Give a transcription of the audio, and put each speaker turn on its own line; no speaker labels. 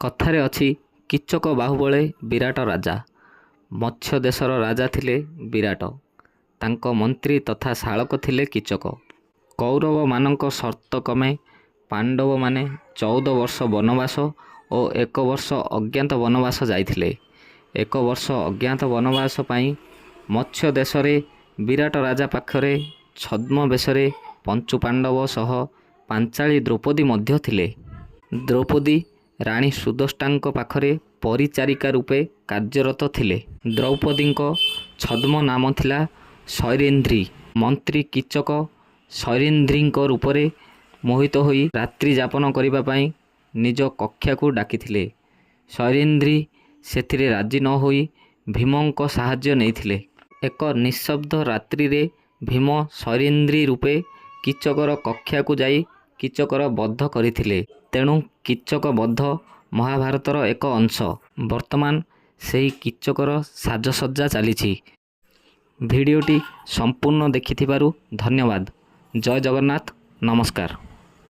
କଥାରେ ଅଛି କିଚକ ବାହୁବଳେ ବିରାଟ ରାଜା। ମତ୍ସ୍ୟ ଦେଶର ରାଜା ଥିଲେ ବିରାଟ। ତାଙ୍କ ମନ୍ତ୍ରୀ ତଥା ଶାଳକ ଥିଲେ କିଚକ। କୌରବମାନଙ୍କ ସର୍ତ୍ତ କ୍ରମେ ପାଣ୍ଡବମାନେ 14 ବର୍ଷ ବନବାସ ଓ 1 ବର୍ଷ ଅଜ୍ଞାତ ବନବାସ ଯାଇଥିଲେ। 1 ବର୍ଷ ଅଜ୍ଞାତ ବନବାସ ପାଇଁ ମତ୍ସ୍ୟ ଦେଶରେ ବିରାଟ ରାଜା ପାଖରେ ଛଦ୍ମ ବେଶରେ ପଞ୍ଚୁ ପାଣ୍ଡବ ସହ ପାଞ୍ଚାଳି ଦ୍ରୌପଦୀ ମଧ୍ୟ ଥିଲେ। ଦ୍ରୌପଦୀ ରାଣୀ ସୁଦଷ୍ଟାଙ୍କ ପାଖରେ ପରିଚାରିକା ରୂପେ କାର୍ଯ୍ୟରତ ଥିଲେ। ଦ୍ରୌପଦୀଙ୍କ ଛଦ୍ମ ନାମ ଥିଲା ଶୈରେନ୍ଦ୍ରୀ। ମନ୍ତ୍ରୀ କିଚକ ଶୈରେନ୍ଦ୍ରୀଙ୍କ ରୂପରେ ମୋହିତ ହୋଇ ରାତ୍ରି ଯାପନ କରିବା ପାଇଁ ନିଜ କକ୍ଷକୁ ଡାକିଥିଲେ। ଶୈରେନ୍ଦ୍ରୀ ସେଥିରେ ରାଜି ନ ହୋଇ ଭୀମଙ୍କ ସାହାଯ୍ୟ ନେଇଥିଲେ। ଏକ ନିଃଶବ୍ଦ ରାତ୍ରିରେ ଭୀମ ଶୈରେନ୍ଦ୍ରୀ ରୂପେ କିଚକର କକ୍ଷକୁ ଯାଇ କିଚକର ବଧ କରିଥିଲେ। ତେଣୁ କିଚକ ବଧ ମହାଭାରତର ଏକ ଅଂଶ। ବର୍ତ୍ତମାନ ସେହି କିଚକର ସାଜସଜ୍ଜା ଚାଲିଛି। ଭିଡ଼ିଓଟି ସମ୍ପୂର୍ଣ୍ଣ ଦେଖିଥିବାରୁ ଧନ୍ୟବାଦ। ଜୟ ଜଗନ୍ନାଥ। ନମସ୍କାର।